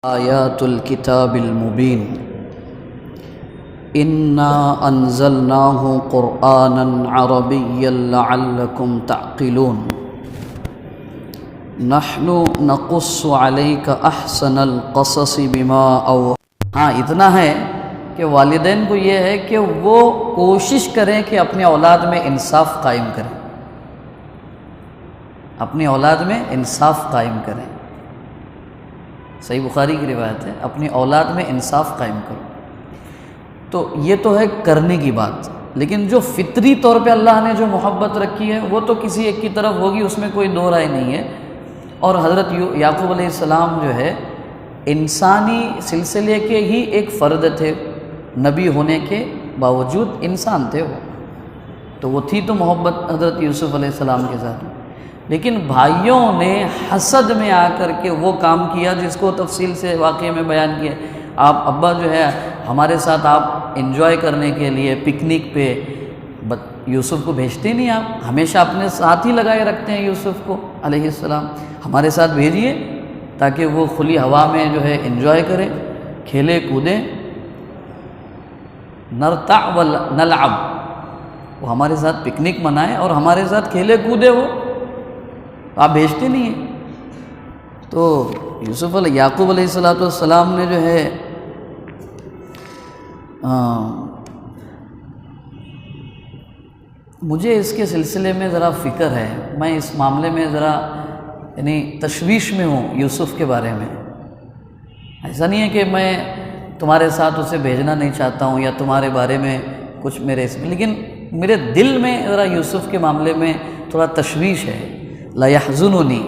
آیات الکتاب المبین انا انزلناہ قرآنا عربیا لعلکم تعقلون نحن نقص علیک احسن القصص بما اتنا ہے کہ والدین کو یہ ہے کہ وہ کوشش کریں کہ اپنی اولاد میں انصاف قائم کریں، اپنی اولاد میں انصاف قائم کریں۔ صحیح بخاری کی روایت ہے، اپنی اولاد میں انصاف قائم کرو۔ تو یہ تو ہے کرنے کی بات، لیکن جو فطری طور پہ اللہ نے جو محبت رکھی ہے وہ تو کسی ایک کی طرف ہوگی، اس میں کوئی دو رائے نہیں ہے۔ اور حضرت یعقوب علیہ السلام جو ہے انسانی سلسلے کے ہی ایک فرد تھے، نبی ہونے کے باوجود انسان تھے وہ، تو وہ تھی تو محبت حضرت یوسف علیہ السلام کے ساتھ، لیکن بھائیوں نے حسد میں آ کر کے وہ کام کیا جس کو تفصیل سے واقعے میں بیان کیا۔ آپ ابا جو ہے ہمارے ساتھ آپ انجوائے کرنے کے لیے پکنک پہ یوسف کو بھیجتے نہیں، آپ ہمیشہ اپنے ساتھ ہی لگائے رکھتے ہیں یوسف کو علیہ السلام، ہمارے ساتھ بھیجیے تاکہ وہ کھلی ہوا میں جو ہے انجوائے کرے، کھیلے کودے، نرتع ونلعب، وہ ہمارے ساتھ پکنک منائے اور ہمارے ساتھ کھیلے کودے، وہ آپ بھیجتے نہیں ہیں۔ تو یعقوب علیہ السلام نے جو ہے مجھے اس کے سلسلے میں ذرا فکر ہے، میں اس معاملے میں ذرا تشویش میں ہوں یوسف کے بارے میں۔ ایسا نہیں ہے کہ میں تمہارے ساتھ اسے بھیجنا نہیں چاہتا ہوں یا تمہارے بارے میں کچھ میرے اس میں، لیکن میرے دل میں ذرا یوسف کے معاملے میں تھوڑا تشویش ہے، لا یحزننی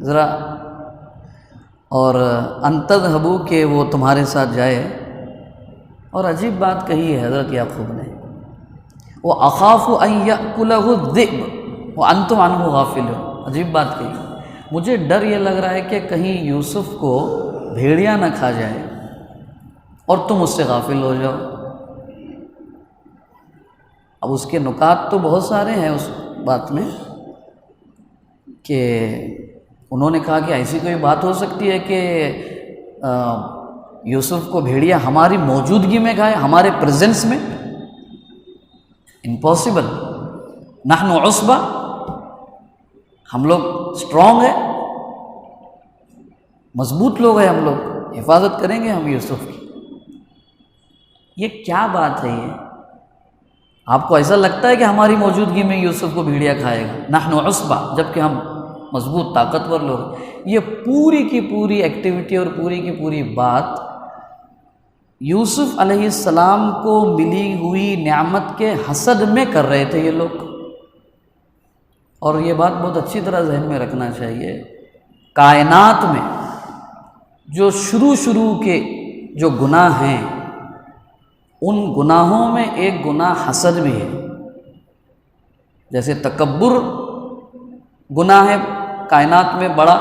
ذرا، اور ان تذهبوا کہ وہ تمہارے ساتھ جائے۔ اور عجیب بات کہی ہے حضرت یعقوب نے، وَأَخَافُ أَن يَأْكُلَهُ الذِّئْبُ وَأَنْتُمْ عَنْهُ غَافِلُونَ، عجیب بات کہی، مجھے ڈر یہ لگ رہا ہے کہ کہیں یوسف کو بھیڑیا نہ کھا جائے اور تم اس سے غافل ہو جاؤ۔ اب اس کے نکات تو بہت سارے ہیں اس بات میں، کہ انہوں نے کہا کہ ایسی کوئی بات ہو سکتی ہے کہ یوسف کو بھیڑیا ہماری موجودگی میں کھائے، ہمارے پریزنس میں؟ امپاسبل، نحن عصبہ، ہم لوگ اسٹرانگ ہیں، مضبوط لوگ ہیں، ہم لوگ حفاظت کریں گے ہم یوسف کی۔ یہ کیا بات ہے؟ یہ آپ کو ایسا لگتا ہے کہ ہماری موجودگی میں یوسف کو بھیڑیا کھائے گا؟ نحن عصبہ، جبکہ ہم مضبوط طاقتور لوگ۔ یہ پوری کی پوری ایکٹیویٹی اور پوری کی پوری بات یوسف علیہ السلام کو ملی ہوئی نعمت کے حسد میں کر رہے تھے یہ لوگ۔ اور یہ بات بہت اچھی طرح ذہن میں رکھنا چاہیے، کائنات میں جو شروع کے جو گناہ ہیں، ان گناہوں میں ایک گناہ حسد بھی ہے۔ جیسے تکبر گناہ ہے کائنات میں بڑا،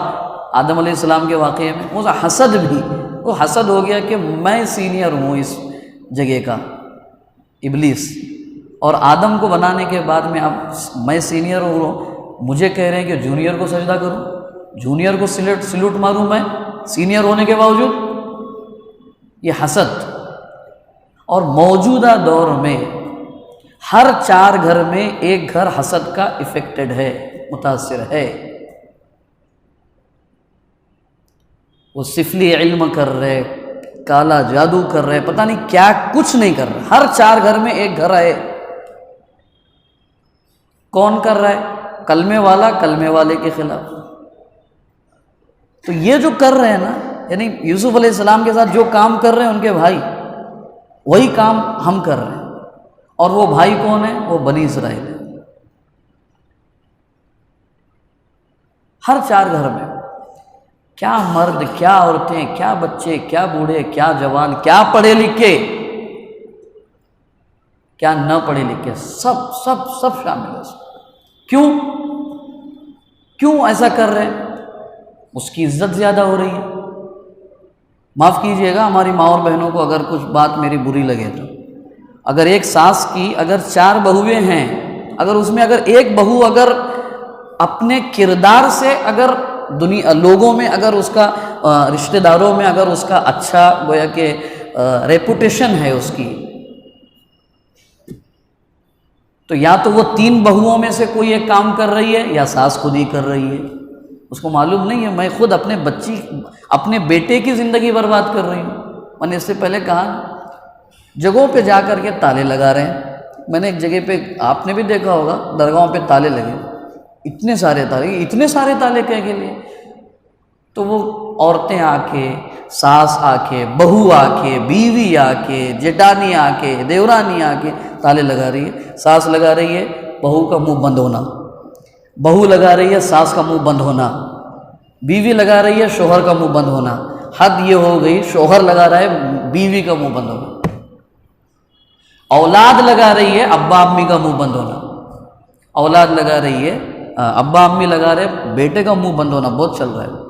آدم علیہ السلام کے واقعے میں وہ حسد بھی، وہ حسد ہو گیا کہ میں سینئر ہوں اس جگہ کا، ابلیس، اور آدم کو بنانے کے بعد میں اب میں سینئر ہوں، مجھے کہہ رہے ہیں کہ جونیئر کو سجدہ کروں، جونیئر کو سلوٹ ماروں میں سینئر ہونے کے باوجود، یہ حسد۔ اور موجودہ دور میں ہر 4 گھر میں ایک گھر حسد کا افیکٹڈ ہے، متاثر ہے۔ وہ سفلی علم کر رہے، کالا جادو کر رہے، پتہ نہیں کیا کچھ نہیں کر رہے، ہر 4 گھر میں ایک گھر ہے۔ کون کر رہا ہے؟ کلمے والا کلمے والے کے خلاف۔ تو یہ جو کر رہے ہیں نا، یعنی یوسف علیہ السلام کے ساتھ جو کام کر رہے ہیں ان کے بھائی، وہی کام ہم کر رہے ہیں۔ اور وہ بھائی کون ہیں؟ وہ بنی اسرائیل ہے۔ ہر 4 گھر میں کیا مرد، کیا عورتیں، کیا بچے، کیا بوڑھے، کیا جوان، کیا پڑھے لکھے، کیا نہ پڑھے لکھے، سب شامل ہے اس میں۔ کیوں ایسا کر رہے ہیں؟ اس کی عزت زیادہ ہو رہی ہے۔ معاف کیجئے گا ہماری ماں اور بہنوں کو اگر کچھ بات میری بری لگے تو، اگر ایک ساس کی اگر 4 بہویں ہیں، اگر اس میں اگر ایک بہو اگر اپنے کردار سے اگر دنیا لوگوں میں اگر اس کا رشتہ داروں میں اگر اس کا اچھا گویا کہ ریپوٹیشن ہے اس کی، تو یا تو وہ 3 بہوؤں میں سے کوئی ایک کام کر رہی ہے یا ساس خود ہی کر رہی ہے، اس کو معلوم نہیں ہے میں خود اپنے بیٹے کی زندگی برباد کر رہی ہوں۔ میں نے اس سے پہلے کہا جگہوں پہ جا کر کے تالے لگا رہے ہیں۔ میں نے ایک جگہ پہ، آپ نے بھی دیکھا ہوگا، درگاہوں پہ تالے لگے، اتنے سارے تالے کہے کے لیے؟ تو وہ عورتیں آ کے، ساس آ کے، بہو آ کے، بیوی آ کے، جٹانی آ کے، دیورانی آ کے تالے لگا رہی ہے۔ ساس لگا رہی ہے بہو کا منہ بند ہونا، بہو لگا رہی ہے ساس کا منہ بند ہونا، بیوی لگا رہی ہے شوہر کا منہ بند ہونا۔ حد یہ ہو گئی شوہر لگا رہا ہے بیوی کا منہ بند ہونا، اولاد لگا رہی ہے ابا امی کا منہ بند ہونا، اولاد لگا رہی ہے ابا امی لگا رہے بیٹے کا منہ بند ہونا۔ بہت چل رہا ہے۔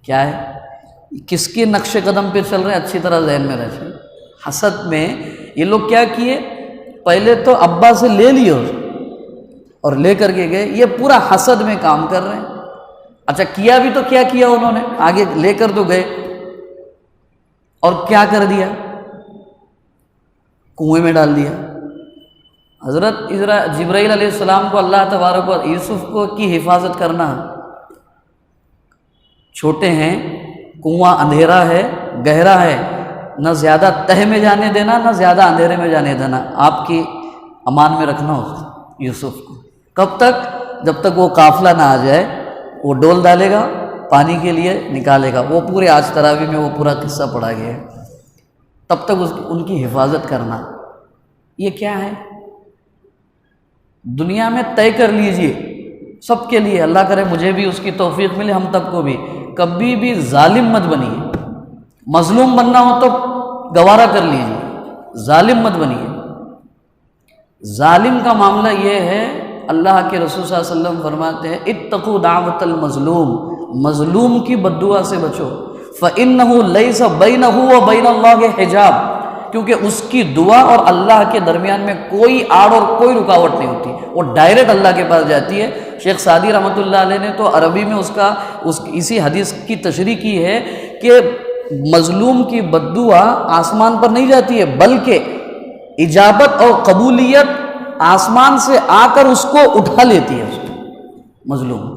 کیا ہے؟ کس کے نقش قدم پہ چل رہے ہیں؟ اچھی طرح ذہن میں رکھیں۔ حسد میں یہ لوگ کیا کیے، پہلے تو ابا سے لے لیے اور لے کر کے گئے، یہ پورا حسد میں کام کر رہے ہیں۔ اچھا کیا بھی تو کیا کیا انہوں نے، آگے لے کر تو گئے اور کیا کر دیا، کنویں میں ڈال دیا۔ حضرت جبرائیل علیہ السلام کو اللہ تبارک و یوسف کو کی حفاظت کرنا، چھوٹے ہیں، کنواں اندھیرا ہے، گہرا ہے، نہ زیادہ تہ میں جانے دینا نہ زیادہ اندھیرے میں جانے دینا، آپ کی امان میں رکھنا ہوتا یوسف کو۔ کب تک؟ جب تک وہ قافلہ نہ آ جائے، وہ ڈول ڈالے گا پانی کے لیے نکالے گا، وہ پورے آج تراویح میں وہ پورا قصہ پڑھا گیا ہے، تب تک ان کی حفاظت کرنا۔ یہ کیا ہے؟ دنیا میں طے کر لیجئے سب کے لیے، اللہ کرے مجھے بھی اس کی توفیق ملے، ہم تب کو بھی، کبھی بھی ظالم مت بنیے۔ مظلوم بننا ہو تو گوارا کر لیجئے، ظالم مت بنیے۔ ظالم کا معاملہ یہ ہے، اللہ کے رسول صلی اللہ علیہ وسلم فرماتے ہیں اتقوا دعوت المظلوم، مظلوم کی بد دعا سے بچو، فإنہ لیس بینہ وبین اللہ حجاب، کیونکہ اس کی دعا اور اللہ کے درمیان میں کوئی آڑ اور کوئی رکاوٹ نہیں ہوتی، وہ ڈائریکٹ اللہ کے پاس جاتی ہے۔ شیخ سعدی رحمۃ اللہ علیہ نے تو عربی میں اسی حدیث کی تشریح کی ہے کہ مظلوم کی بد دعا آسمان پر نہیں جاتی ہے، بلکہ اجابت اور قبولیت آسمان سے آ کر اس کو اٹھا لیتی ہے۔ اس کو مظلوم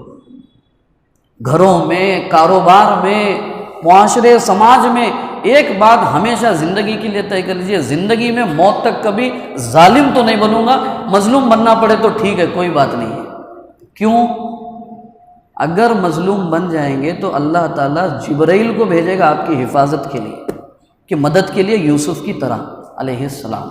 گھروں میں، کاروبار میں، معاشرے، سماج میں ایک بات ہمیشہ زندگی کے لیے طے کر لیجیے، زندگی میں موت تک کبھی ظالم تو نہیں بنوں گا، مظلوم بننا پڑے تو ٹھیک ہے، کوئی بات نہیں ہے۔ کیوں؟ اگر مظلوم بن جائیں گے تو اللہ تعالیٰ جبرائیل کو بھیجے گا آپ کی حفاظت کے لیے، کہ مدد کے لیے یوسف کی طرح علیہ السلام۔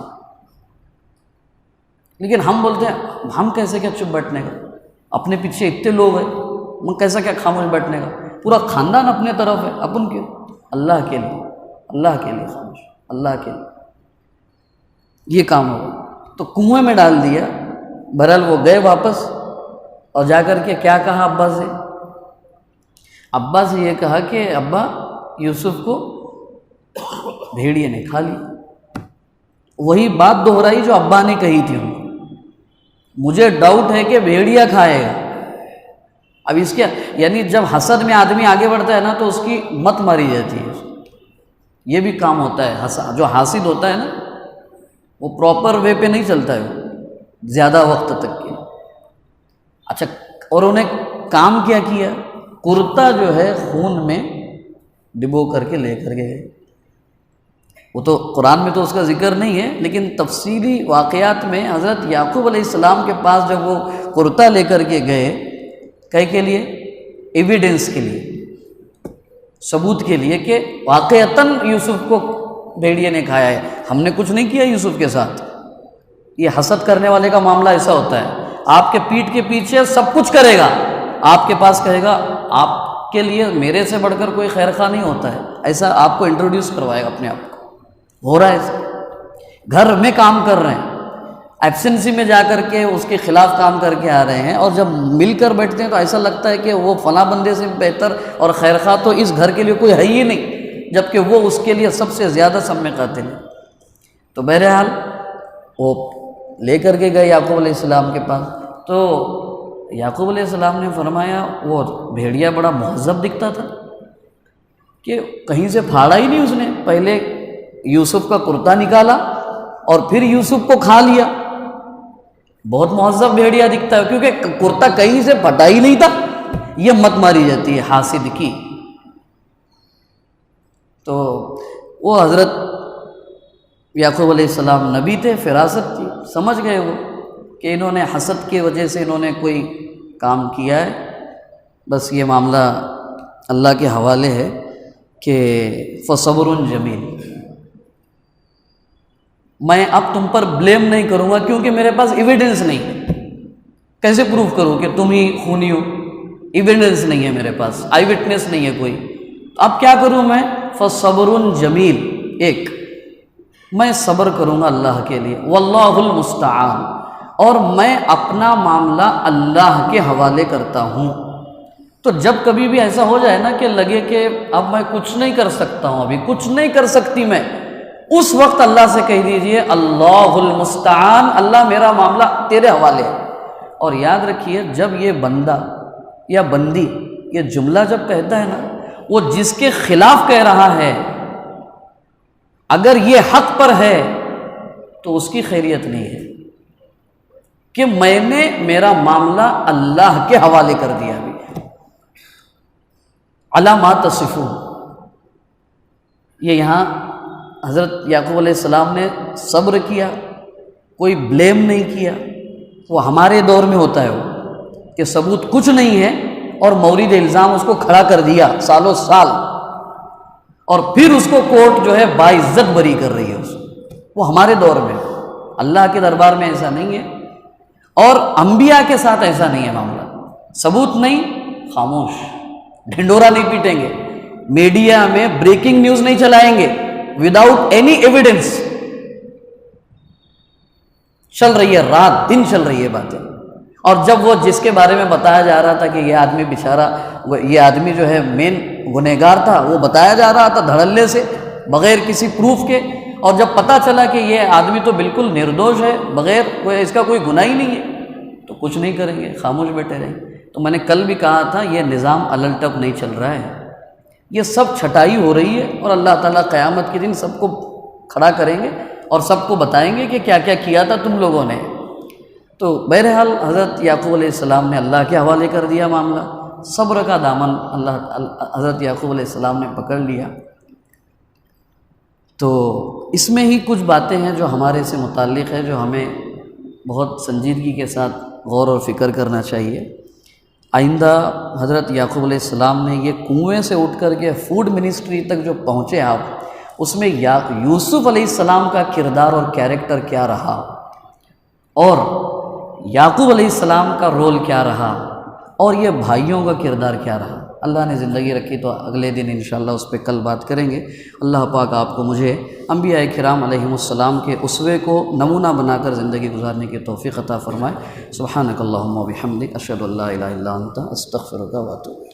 لیکن ہم بولتے ہیں ہم کیسے کیا چپ بیٹھنے کا، اپنے پیچھے اتنے لوگ ہیں، ہم کیسا کیا خاموش بیٹھنے کا، پورا خاندان اپنے طرف ہے، اپن کیوں؟ اللہ کے لیے، اللہ کے لیے خاموش، اللہ کے لیے یہ کام ہوگا۔ تو کنویں میں ڈال دیا، بہرحال وہ گئے واپس اور جا کر کے کیا کہا ابا سے؟ ابا سے یہ کہا کہ ابا یوسف کو بھیڑیے نے کھا لیا۔ وہی بات دہرائی جو ابا نے کہی تھی ان کو، مجھے ڈاؤٹ ہے کہ بھیڑیا کھائے گا۔ اب اس کے یعنی جب حسد میں آدمی آگے بڑھتا ہے نا تو اس کی مت ماری جاتی ہے، یہ بھی کام ہوتا ہے۔ جو حاسد ہوتا ہے نا وہ پراپر وے پہ نہیں چلتا ہے زیادہ وقت تک کے۔ اچھا، اور انہیں کام کیا کیا؟ کرتا جو ہے خون میں ڈبو کر کے لے کر گئے۔ وہ تو قرآن میں تو اس کا ذکر نہیں ہے، لیکن تفصیلی واقعات میں حضرت یعقوب علیہ السلام کے پاس جب وہ کرتا لے کر کے گئے، کہے کے لیے؟ ایویڈنس کے لیے، ثبوت کے لیے کہ واقعتاً یوسف کو بھیڑیے نے کھایا ہے، ہم نے کچھ نہیں کیا یوسف کے ساتھ۔ یہ حسد کرنے والے کا معاملہ ایسا ہوتا ہے، آپ کے پیٹھ کے پیچھے سب کچھ کرے گا، آپ کے پاس کہے گا آپ کے لیے میرے سے بڑھ کر کوئی خیر خواہ نہیں ہوتا ہے، ایسا آپ کو انٹروڈیوس کروائے گا اپنے آپ کو۔ ہو رہا ہے ایسا، گھر میں کام کر رہے ہیں، ایبسنسی میں جا کر کے اس کے خلاف کام کر کے آ رہے ہیں، اور جب مل کر بیٹھتے ہیں تو ایسا لگتا ہے کہ وہ فلاں بندے سے بہتر اور خیر خواہ تو اس گھر کے لیے کوئی ہے ہی نہیں، جبکہ وہ اس کے لیے سب سے زیادہ سم میں قاتل ہے۔ تو بہرحال وہ لے کر کے گئے یعقوب علیہ السلام کے پاس، تو یعقوب علیہ السلام نے فرمایا وہ بھیڑیا بڑا مہذب دکھتا تھا کہ کہیں سے پھاڑا ہی نہیں اس نے، پہلے یوسف کا کرتا نکالا اور پھر یوسف کو کھا لیا، بہت مہذب بھیڑیا دکھتا ہے، کیونکہ کرتا کہیں سے پھٹا ہی نہیں تھا۔ یہ مت ماری جاتی ہے حاسد کی۔ تو وہ حضرت یعقوب علیہ السلام نبی تھے، فراست تھی، سمجھ گئے وہ کہ انہوں نے حسد کی وجہ سے انہوں نے کوئی کام کیا ہے، بس یہ معاملہ اللہ کے حوالے ہے کہ فصبر جمیل، میں اب تم پر بلیم نہیں کروں گا کیونکہ میرے پاس ایویڈنس نہیں ہے، کیسے پروف کروں کہ تم ہی خونی ہو، ایویڈنس نہیں ہے میرے پاس، آئی وٹنس نہیں ہے کوئی، تو اب کیا کروں میں؟ فصبر جمیل، ایک میں صبر کروں گا اللہ کے لیے، واللہ المستعان، اور میں اپنا معاملہ اللہ کے حوالے کرتا ہوں۔ تو جب کبھی بھی ایسا ہو جائے نا کہ لگے کہ اب میں کچھ نہیں کر سکتا ہوں، ابھی کچھ نہیں کر سکتی میں، اس وقت اللہ سے کہہ دیجئے اللہ المستعان، اللہ میرا معاملہ تیرے حوالے ہے۔ اور یاد رکھیے جب یہ بندہ یا بندی یہ جملہ جب کہتا ہے نا، وہ جس کے خلاف کہہ رہا ہے، اگر یہ حق پر ہے تو اس کی خیریت نہیں ہے کہ میں نے میرا معاملہ اللہ کے حوالے کر دیا بھی۔ علی ما تصفون، یہ یہاں حضرت یعقوب علیہ السلام نے صبر کیا، کوئی بلیم نہیں کیا۔ وہ ہمارے دور میں ہوتا ہے وہ کہ ثبوت کچھ نہیں ہے اور مورد الزام اس کو کھڑا کر دیا سالوں سال، اور پھر اس کو کورٹ جو ہے باعزت بری کر رہی ہے اس کو۔ وہ ہمارے دور میں، اللہ کے دربار میں ایسا نہیں ہے، اور انبیاء کے ساتھ ایسا نہیں ہے معاملہ۔ ثبوت نہیں، خاموش، ڈھنڈورا نہیں پیٹیں گے، میڈیا میں بریکنگ نیوز نہیں چلائیں گے وداؤٹ اینی ایویڈنس۔ چل رہی ہے، رات دن چل رہی ہے باتیں، اور جب وہ جس کے بارے میں بتایا جا رہا تھا کہ یہ آدمی بیچارہ، یہ آدمی جو ہے مین گنہگار تھا، وہ بتایا جا رہا تھا دھڑلے سے بغیر کسی پروف کے، اور جب پتہ چلا کہ یہ آدمی تو بالکل نردوش ہے، بغیر اس کا کوئی گناہ ہی نہیں ہے، تو کچھ نہیں کریں گے، خاموش بیٹھے رہیں گے۔ تو میں نے کل بھی کہا تھا یہ نظام الٹپ نہیں چل رہا ہے، یہ سب چھٹائی ہو رہی ہے، اور اللہ تعالیٰ قیامت کے دن سب کو کھڑا کریں گے اور سب کو بتائیں گے کہ کیا کیا کیا تھا تم لوگوں نے۔ تو بہرحال حضرت یعقوب علیہ السلام نے اللہ کے حوالے کر دیا معاملہ، صبر کا دامن حضرت یعقوب علیہ السلام نے پکڑ لیا۔ تو اس میں ہی کچھ باتیں ہیں جو ہمارے سے متعلق ہے، جو ہمیں بہت سنجیدگی کے ساتھ غور اور فکر کرنا چاہیے۔ آئندہ حضرت یعقوب علیہ السلام نے یہ کنویں سے اٹھ کر کے فوڈ منسٹری تک جو پہنچے آپ، اس میں یوسف علیہ السلام کا کردار اور کیریکٹر کیا رہا، اور یعقوب علیہ السلام کا رول کیا رہا، اور یہ بھائیوں کا کردار کیا رہا۔ اللہ نے زندگی رکھی تو اگلے دن انشاءاللہ اس پہ کل بات کریں گے۔ اللہ پاک آپ کو مجھے انبیاء کرام علیہم السلام کے اسوے کو نمونہ بنا کر زندگی گزارنے کی توفیق عطا فرمائے۔ سبحانک اللہم و بحمدک، اشہد ان لا الہ الا انت، استغفرک و اتوب الیک۔